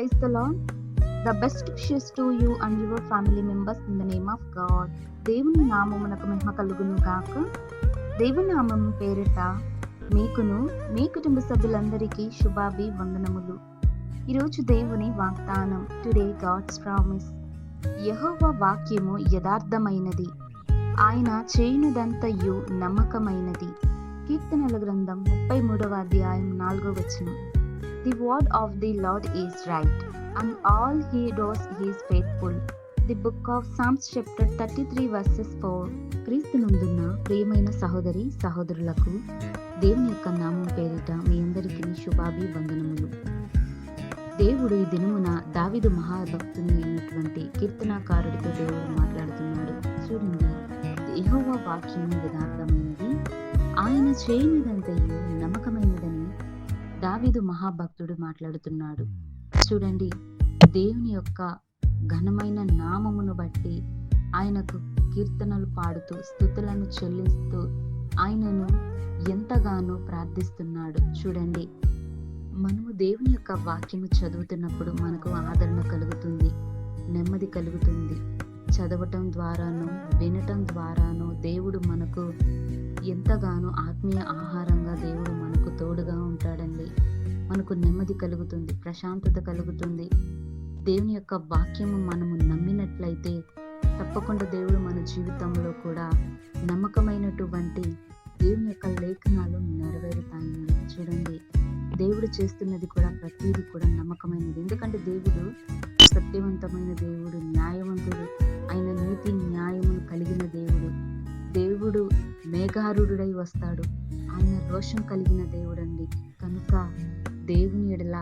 Praise the Lord. The best wishes to you and your family members in the name of God. దేవుని నామమునకు మహిమ కలుగును గాక. దేవుని నామము పేరిట మీకును మీ కుటుంబ సభ్యులందరికీ శుభాభివందనములు. ఈరోజు దేవుని వాగ్దానం. Today God's promise. యెహోవా వాక్యము యథార్థమైనది, ఆయన చేయునదంతయు నమ్మకమైనది. కీర్తనల గ్రంథం 33వ అధ్యాయం 4వ వచనం. The word of the Lord is right, and all he does is faithful. The book of Psalms chapter 33 verses 4. క్రీస్తునందున్న ప్రియమైన సహోదరి సహోదరులకు దేవుని యొక్క నామం పేరిట మీ అందరికీ శుభాభివందనములు. దేవుడు ఈ దినమున దావీదు మహాభక్తుని అయినటువంటి కీర్తనాకారుడితో దేవుడు మాట్లాడుతున్నాడు. చూడండి, యెహోవా వాక్యము యథార్థమైనది, ఆయన చేయనిదంతయు నమ్మకమైనదని దావీదు మహాభక్తుడు మాట్లాడుతున్నాడు. చూడండి, దేవుని యొక్క ఘనమైన నామమును బట్టి ఆయనకు కీర్తనలు పాడుతూ స్తుతులను చెల్లిస్తూ ఆయనను ఎంతగానో ప్రార్థిస్తున్నాడు. చూడండి, మనము దేవుని యొక్క వాక్యము చదువుతున్నప్పుడు మనకు ఆదరణ కలుగుతుంది, నెమ్మది కలుగుతుంది. చదవటం ద్వారానో వినటం ద్వారానో దేవుడు మనకు ఎంతగానో ఆత్మీయ ఆహారంగా దేవుడు మనకు తోడుగా ఉంటాడండి. మనకు నెమ్మది కలుగుతుంది, ప్రశాంతత కలుగుతుంది. దేవుని యొక్క వాక్యము మనము నమ్మినట్లయితే తప్పకుండా దేవుడు మన జీవితంలో కూడా నమ్మకమైనటువంటి దేవుని యొక్క లేఖనాలు నెరవేరుతాయండి. చూడండి, దేవుడు చేస్తున్నది కూడా ప్రతిదీ కూడా నమ్మకమైనది. ఎందుకంటే దేవుడు సత్యవంతమైన దేవుడు, న్యాయవంతుడు, ఆయన నీతి న్యాయమును కలిగిన దేవుడు. దేవుడు మేఘారుడై వస్తాడు, ఆయన రోషం కలిగిన దేవుడండి. కనుక దేవుని ఎడల,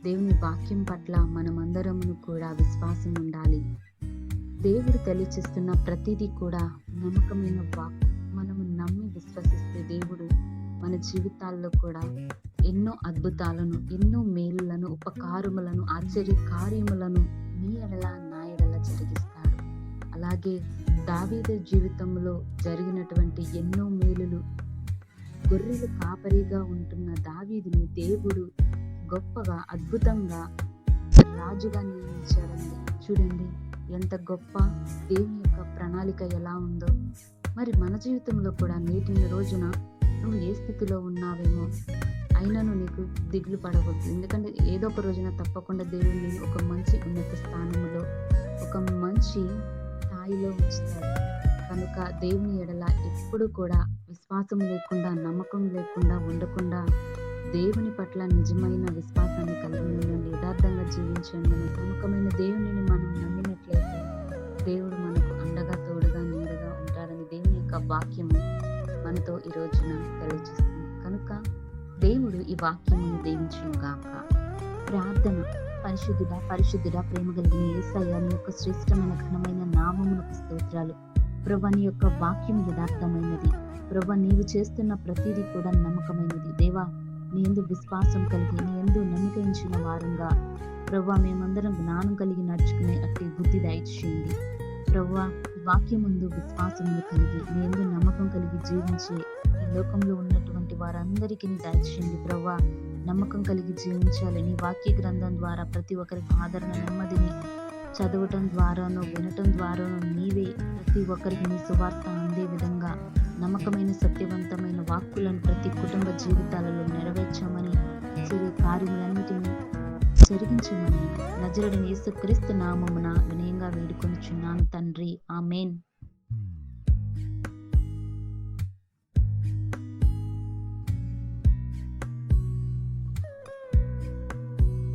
దేవుని వాక్యం పట్ల మనమందరమును కూడా విశ్వాసం ఉండాలి. దేవుడు తెలియచేస్తున్న ప్రతిదీ కూడా నమ్మకమైన వాక్కు. మనము నమ్మి విశ్వసిస్తే దేవుడు మన జీవితాల్లో కూడా ఎన్నో అద్భుతాలను, ఎన్నో మేలులను, ఉపకారములను, ఆశ్చర్య కార్యములను నీ ఎడల నా ఎడల జరిగిస్తాడు. అలాగే దావీదు జీవితంలో జరిగినటువంటి ఎన్నో మేలులు, గొర్రెలు కాపరిగా ఉంటున్న దావీదుని దేవుడు గొప్పగా అద్భుతంగా రాజుగా నియమించాడండి. చూడండి, ఎంత గొప్ప దేవుని యొక్క ప్రణాళిక ఎలా ఉందో. మరి మన జీవితంలో కూడా నేటి రోజున నువ్వు ఏ స్థితిలో ఉన్నావేమో అయినను నీకు దిగులు పడవద్దు. ఎందుకంటే ఏదో ఒక రోజున తప్పకుండా దేవుడిని ఒక మంచి ఉన్నత స్థానంలో, ఒక మంచి స్థాయిలో ఉంచుతాడు. కనుక దేవుని ఎడల ఎప్పుడు కూడా విశ్వాసం లేకుండా, నమ్మకం లేకుండా ఉండకుండా దేవుని పట్ల నిజమైన విశ్వాసాన్ని కలిగి ఉండండి. యథార్థంగా జీవించండి. నమ్మకమైన దేవునిని మనం నమ్మినట్లయితే దేవుడు మనకు అండగా, తోడుగా, నీడగా ఉంటాడని దేవుని యొక్క వాక్యము మనతో ఈ రోజున తెలియజేస్తుంది. కనుక దేవుడు ఈ వాక్యమును దీవించును గాక. ప్రార్థన. పరిశుద్ధుడా, పరిశుద్ధుడా, ప్రేమ కలిగిన యేసయ్య, నీ యొక్క శ్రేష్టమైన ఘనమైన నామమునకు స్తోత్రాలు. ప్రభువా, నీ యొక్క వాక్యం యథార్థమైనది. ప్రభువా, నీవు చేస్తున్న ప్రతిదీ కూడా నమ్మకమైనది. దేవా, నీ యందు విశ్వాసం కలిగి, నీ యందు నమ్మకించిన వారంగా ప్రభువా మేమందరం జ్ఞానం కలిగి నడుచుకునే అట్టి బుద్ధి దయచేయండి. ప్రభువా, వాక్యం ముందు విశ్వాసమును కలిగి, నీ యందు నమ్మకం కలిగి జీవించే ఈ లోకంలో ఉన్నటువంటి వారందరికీ దయచేయండి. ప్రభువా, నమ్మకం కలిగి జీవించాలి. నీ వాక్య గ్రంథం ద్వారా ప్రతి ఒక్కరికి ఆదరణ, నెమ్మదిని చదవటం ద్వారానో వినటం ద్వారానో నీవే ప్రతి ఒక్కరికి నీ సువార్త అందే విధంగా నమ్మకమైన, సత్యవంతమైన వాక్కులను ప్రతి కుటుంబ జీవితాలలో నెరవేర్చమని, కార్యములన్నిటినీ జరిగించమని నజరేయుడైన యేసుక్రీస్తు నామమున వినయంగా వేడుకొనుచున్నాను తండ్రి. ఆమేన్.